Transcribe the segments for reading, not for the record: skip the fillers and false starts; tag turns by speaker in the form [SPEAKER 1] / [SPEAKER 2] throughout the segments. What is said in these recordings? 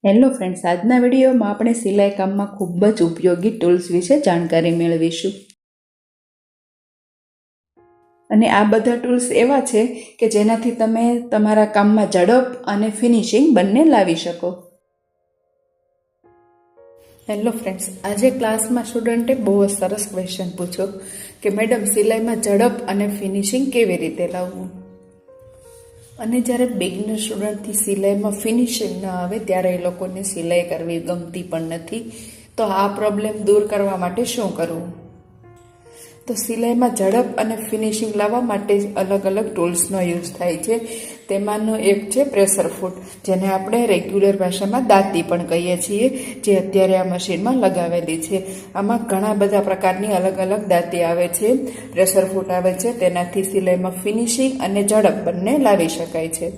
[SPEAKER 1] Hello friends, આજના વિડીયોમાં આપણે સિલાઈ કામમાં ખૂબ જ ઉપયોગી ટૂલ્સ વિશે જાણકારી મેળવીશું. અને આ બધા ટૂલ્સ એવા છે કે જેનાથી તમે તમારા કામમાં ઝડપ અને ફિનિશિંગ બંને લાવી શકો. હેલો ફ્રેન્ડ્સ, આજે ક્લાસમાં સ્ટુડન્ટે બહુ જ સરસ ક્વેશ્ચન પૂછ્યો કે મેડમ સિલાઈમાં ઝડપ અને ફિનિશિંગ કેવી રીતે લાવવું. અને જ્યારે બિગનર સ્ટુડન્ટથી સિલાઈમાં ફિનિશિંગ ન આવે ત્યારે એ લોકોને સિલાઈ કરવી ગમતી પણ નથી. તો આ પ્રોબ્લેમ દૂર કરવા માટે શું કરવું? તો સિલાઈમાં ઝડપ અને ફિનિશિંગ લાવવા માટે અલગ અલગ ટૂલ્સનો યુઝ થાય છે. તેમાંનું એક છે પ્રેશર ફૂટ, જેને આપણે રેગ્યુલર ભાષામાં દાંતી પણ કહીએ છીએ, જે અત્યારે આ મશીનમાં લગાવેલી છે. આમાં ઘણા બધા પ્રકારની અલગ અલગ દાંતી આવે છે. પ્રેશર ફૂટ આવે છે, તેનાથી સિલાઈમાં ફિનિશિંગ અને ઝડપ બંને લાવી શકાય છે.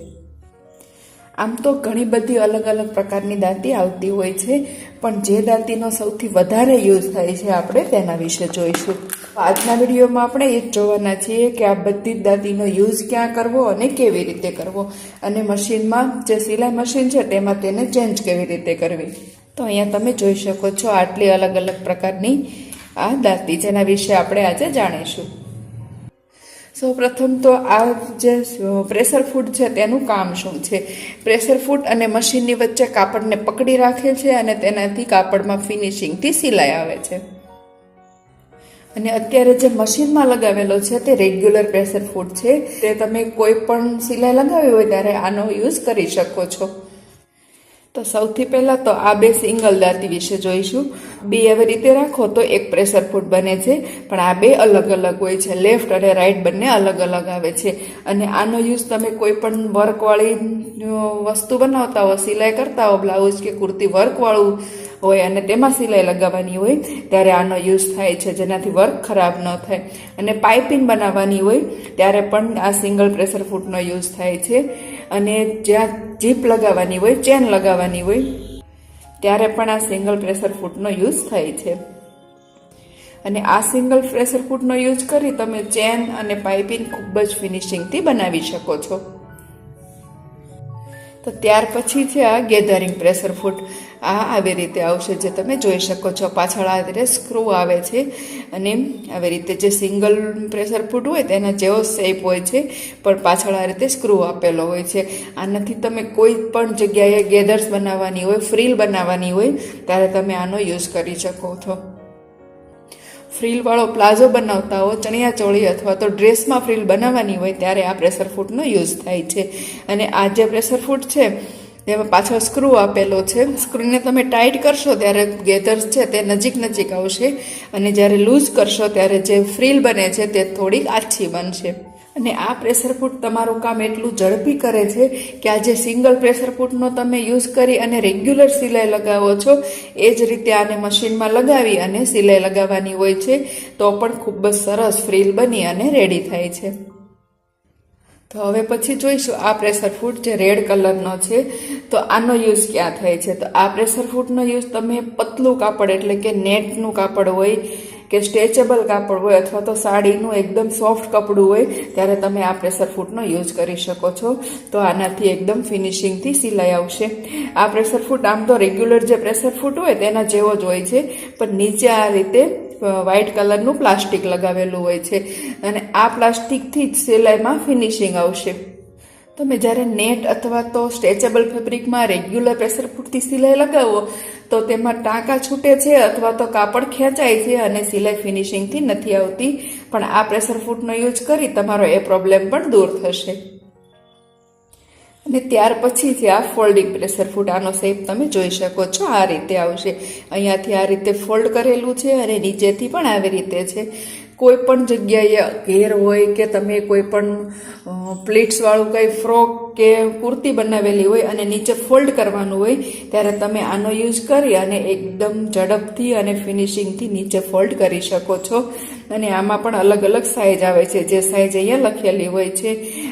[SPEAKER 1] આમ તો ઘણી બધી અલગ અલગ પ્રકારની દાંતી આવતી હોય છે, પણ જે દાંતીનો સૌથી વધારે યુઝ થાય છે આપણે તેના વિશે જોઈશું. આજના વિડીયોમાં આપણે એ જ જોવાના છીએ કે આ બધી જ દાંતીનો યુઝ ક્યાં કરવો અને કેવી રીતે કરવો, અને મશીનમાં જે સિલાઈ મશીન છે તેમાં તેને ચેન્જ કેવી રીતે કરવી. તો અહીંયા તમે જોઈ શકો છો આટલી અલગ અલગ પ્રકારની આ દાંતી, જેના વિશે આપણે આજે જાણીશું. સૌ પ્રથમ તો આ જે પ્રેશર ફૂટ છે તેનું કામ શું છે. પ્રેશર ફૂટ અને મશીનની વચ્ચે કાપડને પકડી રાખે છે અને તેનાથી કાપડમાં ફિનિશિંગથી સિલાઈ આવે છે. અને અત્યારે જે મશીનમાં લગાવેલો છે તે રેગ્યુલર પ્રેશર ફૂટ છે. તે તમે કોઈ પણ સિલાઈ લગાવી હોય ત્યારે આનો યુઝ કરી શકો છો. તો સૌથી પહેલાં તો આ બે સિંગલ દાંતી વિશે જોઈશું. બે એવી રીતે રાખો તો એક પ્રેશર ફૂટ બને છે, પણ આ બે અલગ અલગ હોય છે. લેફ્ટ અને રાઈટ બંને અલગ અલગ આવે છે. અને આનો યુઝ તમે કોઈ પણ વર્કવાળી વસ્તુ બનાવતા હો, સિલાઈ કરતા હો, બ્લાઉઝ કે કુર્તી વર્કવાળું હોય અને તેમાં સિલાઈ લગાવવાની હોય ત્યારે આનો યુઝ થાય છે, જેનાથી વર્ક ખરાબ ન થાય. અને પાઇપિંગ બનાવવાની હોય ત્યારે પણ આ સિંગલ પ્રેશર ફૂટનો યુઝ થાય છે. અને જ્યાં જીપ લગાવવાની હોય, ચેન લગાવવાની હોય ત્યારે પણ આ સિંગલ પ્રેશર ફૂટનો યુઝ થાય છે. અને આ સિંગલ પ્રેશર ફૂટનો યુઝ કરી તમે ચેન અને પાઇપિંગ ખૂબ જ ફિનિશિંગથી બનાવી શકો છો. તો ત્યાર પછી છે આ ગેધરિંગ પ્રેશર ફૂટ. આ આવી રીતે આવશે, જે તમે જોઈ શકો છો. પાછળ આ રીતે સ્ક્રૂ આવે છે અને આવી રીતે જે સિંગલ પ્રેશર ફૂટ હોય તેના જેવો શેપ હોય છે, પણ પાછળ આ રીતે સ્ક્રૂ આપેલો હોય છે. આનાથી તમે કોઈ પણ જગ્યાએ ગેધર્સ બનાવવાની હોય, ફ્રીલ બનાવવાની હોય ત્યારે તમે આનો યુઝ કરી શકો છો. ફ્રીલવાળો પ્લાઝો બનાવતા હો, ચણિયાચોળી અથવા તો ડ્રેસમાં ફ્રીલ બનાવવાની હોય ત્યારે આ પ્રેશર ફૂટનો યુઝ થાય છે. અને આ જે પ્રેશર ફૂટ છે તેમાં પાછળ સ્ક્રૂ આપેલો છે. સ્ક્રૂને તમે ટાઈટ કરશો ત્યારે ગેધર્સ છે તે નજીક નજીક આવશે, અને જ્યારે લૂઝ કરશો ત્યારે જે ફ્રીલ બને છે તે થોડીક આછી બનશે. અને આ પ્રેશર ફૂટ તમારું કામ એટલું ઝડપી કરે છે કે આ જે સિંગલ પ્રેશર ફૂટનો તમે યુઝ કરી અને રેગ્યુલર સિલાઈ લગાવો છો એ જ રીતે આને મશીનમાં લગાવી અને સિલાઈ લગાવવાની હોય છે, તો પણ ખૂબ જ સરસ ફ્રીલ બની અને રેડી થાય છે. તો હવે પછી જોઈશું આ પ્રેશર ફૂટ જે રેડ કલરનો છે, તો આનો યુઝ ક્યાં થાય છે. તો આ પ્રેશર ફૂટનો યુઝ તમે પતલું કાપડ એટલે કે નેટનું કાપડ હોય કે સ્ટ્રેચેબલ કાપડ હોય અથવા તો સાડીનું એકદમ સોફ્ટ કપડું હોય ત્યારે તમે આ પ્રેશર ફૂટનો યુઝ કરી શકો છો. તો આનાથી એકદમ ફિનિશિંગથી સિલાઈ આવશે. આ પ્રેશર ફૂટ આમ તો રેગ્યુલર જે પ્રેશર ફૂટ હોય તેના જેવો જ હોય છે, પણ નીચે આ રીતે વ્હાઇટ કલરનું પ્લાસ્ટિક લગાવેલું હોય છે, અને આ પ્લાસ્ટિકથી જ સિલાઈમાં ફિનિશિંગ આવશે. તમે જ્યારે નેટ અથવા તો સ્ટ્રેચેબલ ફેબ્રિકમાં રેગ્યુલર પ્રેશર ફૂટથી સિલાઈ લગાવો તો તેમાં ટાંકા છૂટે છે અથવા તો કાપડ ખેંચાય છે અને સિલાઈ ફિનિશિંગથી નથી આવતી. પણ આ પ્રેશર ફૂટનો યુઝ કરી તમારો એ પ્રોબ્લેમ પણ દૂર થશે. અને ત્યાર પછી છે આ ફોલ્ડિંગ પ્રેશર ફૂટ. આનો શેપ તમે જોઈ શકો છો, આ રીતે આવશે. અહીંયાથી આ રીતે ફોલ્ડ કરેલું છે અને નીચેથી પણ આવી રીતે છે. કોઈ પણ જગ્યાએ ઘેર હોય કે તમે કોઈ પણ પ્લીટ્સવાળું કંઈ ફ્રોક કે કુર્તી બનાવેલી હોય અને નીચે ફોલ્ડ કરવાનું હોય ત્યારે તમે આનો યુઝ કરી અને એકદમ ઝડપથી અને ફિનિશિંગથી નીચે ફોલ્ડ કરી શકો છો. અને આમાં પણ અલગ અલગ સાઇઝ આવે છે, જે સાઇઝ અહીંયા લખેલી હોય છે.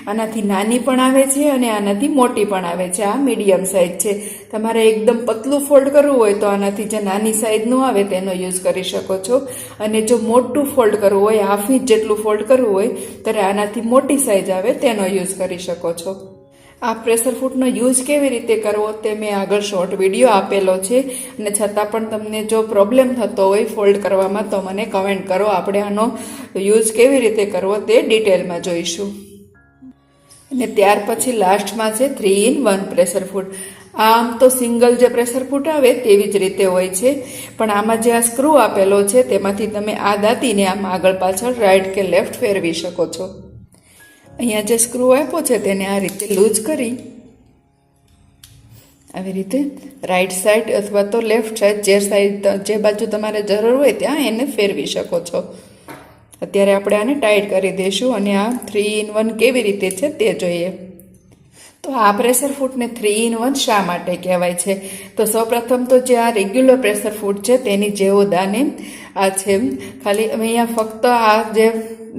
[SPEAKER 1] આનાથી નાની પણ આવે છે અને આનાથી મોટી પણ આવે છે. આ મીડિયમ સાઇઝ છે. તમારે એકદમ પતલું ફોલ્ડ કરવું હોય તો આનાથી જે નાની સાઇઝનું આવે તેનો યુઝ કરી શકો છો. અને જો મોટું ફોલ્ડ કરવું હોય, હાફ ઇંચ જેટલું ફોલ્ડ કરવું હોય ત્યારે આનાથી મોટી સાઇઝ આવે તેનો યુઝ કરી શકો છો. આ પ્રેશર ફૂટનો યુઝ કેવી રીતે કરવો તે મેં આગળ શોર્ટ વિડીયો આપેલો છે, અને છતાં પણ તમને જો પ્રોબ્લેમ થતો હોય ફોલ્ડ કરવામાં તો મને કમેન્ટ કરો. આપણે આનો યુઝ કેવી રીતે કરવો તે ડિટેલમાં જોઈશું. અને ત્યાર પછી લાસ્ટમાં છે 3-in-1 પ્રેશર ફૂટ. આમ તો સિંગલ જે પ્રેશર ફૂટ આવે તેવી જ રીતે હોય છે, પણ આમાં જે આ સ્ક્રૂ આપેલો છે તેમાંથી તમે આ દાંતીને આમ આગળ પાછળ રાઈટ કે લેફ્ટ ફેરવી શકો છો. અહીંયા જે સ્ક્રૂ આપ્યો છે તેને આ રીતે લૂઝ કરી આવી રીતે રાઈટ સાઈડ અથવા તો લેફ્ટ સાઈડ જે બાજુ તમારે જરૂર હોય ત્યાં એને ફેરવી શકો છો. અત્યારે આપણે આને ટાઈટ કરી દઈશું અને આ 3-in-1 કેવી રીતે છે તે જોઈએ. તો આ પ્રેશર ફૂટને 3-in-1 શા માટે કહેવાય છે? તો સૌપ્રથમ તો જે આ રેગ્યુલર પ્રેશર ફૂટ છે તેની જેવો દાને આ છે, ખાલી અહીંયા ફક્ત આ જે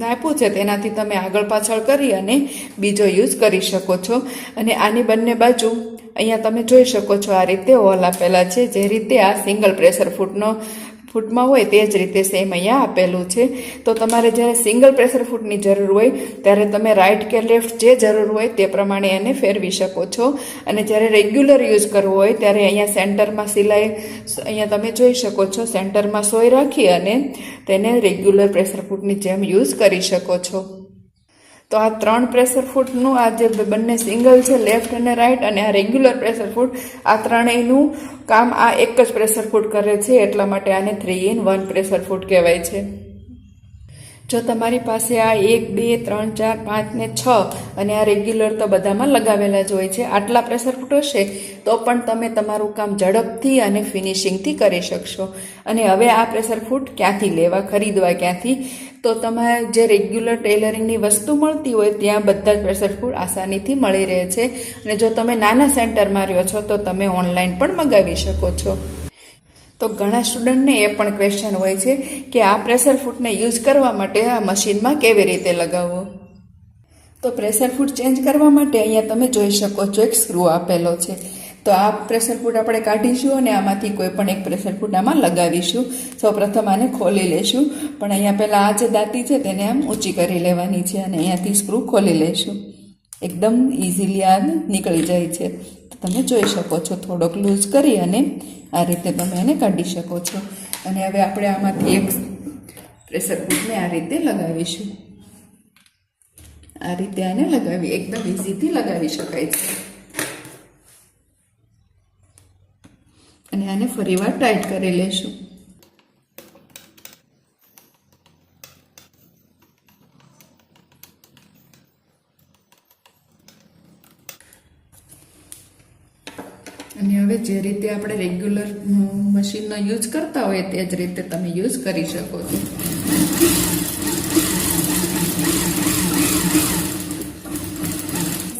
[SPEAKER 1] આપ્યું છે તેનાથી તમે આગળ પાછળ કરી અને બીજો યુઝ કરી શકો છો. અને આની બંને બાજુ અહીંયા તમે જોઈ શકો છો આ રીતે હોલ આપેલા છે, જે રીતે આ સિંગલ પ્રેશર ફૂટમાં હોય તે જ રીતે સેમ અહીંયા આપેલું છે. તો તમારે જ્યારે સિંગલ પ્રેશર ફૂટની જરૂર હોય ત્યારે તમે રાઈટ કે લેફ્ટ જે જરૂર હોય તે પ્રમાણે એને ફેરવી શકો છો. અને જ્યારે રેગ્યુલર યુઝ કરવો હોય ત્યારે અહીંયા સેન્ટરમાં સિલાઈ અહીંયા તમે જોઈ શકો છો, સેન્ટરમાં સોય રાખી અને તેને રેગ્યુલર પ્રેશર ફૂટની જેમ યુઝ કરી શકો છો. તો આ 3 પ્રેશર ફૂટનું આ જે બંને સિંગલ છે લેફ્ટ અને રાઈટ, અને આ રેગ્યુલર પ્રેશર ફૂટ, આ ત્રણેયનું કામ આ એક જ પ્રેશર ફૂટ કરે છે, એટલા માટે આને 3-in-1 પ્રેશર ફૂટ કહેવાય છે. જો તમારી પાસે આ 1, 2, 3, 4, 5 ને 6 અને આ રેગ્યુલર તો બધામાં લગાવેલા જ હોય છે, આટલા પ્રેશર ફૂટ હશે તો પણ તમે તમારું કામ ઝડપથી અને ફિનિશિંગથી કરી શકશો. અને હવે આ પ્રેશર ફૂટ ક્યાંથી લેવા, ખરીદવા ક્યાંથી? તો તમારે જે રેગ્યુલર ટેલરિંગની વસ્તુ મળતી હોય ત્યાં બધા જ પ્રેશર ફૂટ આસાનીથી મળી રહે છે. અને જો તમે નાના સેન્ટરમાં રહ્યો છો તો તમે ઓનલાઈન પણ મંગાવી શકો છો. તો ઘણા સ્ટુડન્ટને એ પણ ક્વેશ્ચન હોય છે કે આ પ્રેશર ફૂટને યુઝ કરવા માટે આ મશીનમાં કેવી રીતે લગાવવો. તો પ્રેશર ફૂટ ચેન્જ કરવા માટે અહીંયા તમે જોઈ શકો છો એક સ્ક્રૂ આપેલો છે. તો આ પ્રેશર ફૂટ આપણે કાઢીશું અને આમાંથી કોઈ પણ એક પ્રેશર ફૂટ આમાં લગાવીશું. સૌપ્રથમ આને ખોલી લેશું, પણ અહીંયા પહેલાં આ જે દાંતી છે તેને આમ ઊંચી કરી લેવાની છે અને અહીંયાથી સ્ક્રૂ ખોલી લેશું. એકદમ ઇઝીલી આ નીકળી જાય છે. તમે જોઈ શકો છો, થોડોક લૂઝ કરી અને આ રીતે તમે એને કાઢી શકો છો. અને હવે આપણે આમાંથી એક પ્રેશર ફૂટને આ રીતે લગાવીશું. આ રીતે આને લગાવી એકદમ ઇઝીથી લગાવી શકાય છે. અને આને ફરીવાર ટાઈટ કરી લેશું. અને હવે જે રીતે આપણે રેગ્યુલર મશીનનો યુઝ કરતા હોય તે જ રીતે તમે યુઝ કરી શકો છો.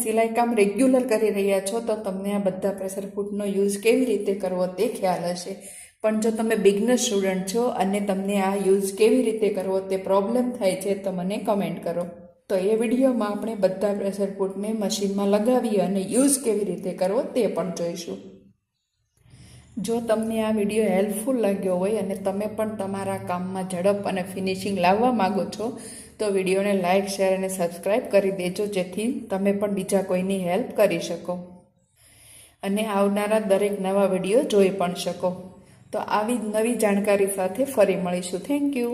[SPEAKER 1] સિલાઈ કામ રેગ્યુલર કરી રહ્યા છો તો તમને આ બધા પ્રેશર ફૂટનો યુઝ કેવી રીતે કરવો તે ખ્યાલ હશે. પણ જો તમે બિગનર સ્ટુડન્ટ છો અને તમને આ યુઝ કેવી રીતે કરવો તે પ્રોબ્લેમ થાય છે તો મને કમેન્ટ કરો. તો એ વિડીયોમાં આપણે બધા પ્રેશર ફૂટને મશીનમાં લગાવી અને યુઝ કેવી રીતે કરવો તે પણ જોઈશું. જો તમને આ વિડીયો હેલ્પફુલ લાગ્યો હોય અને તમે પણ તમારા કામમાં ઝડપ અને ફિનિશિંગ લાવવા માગો છો તો વિડીયોને લાઇક, શેર અને સબસ્ક્રાઈબ કરી દેજો, જેથી તમે પણ બીજા કોઈની હેલ્પ કરી શકો અને આવનારા દરેક નવા વિડીયો જોઈ પણ શકો. તો આવી નવી જાણકારી સાથે ફરી મળીશું. Thank you.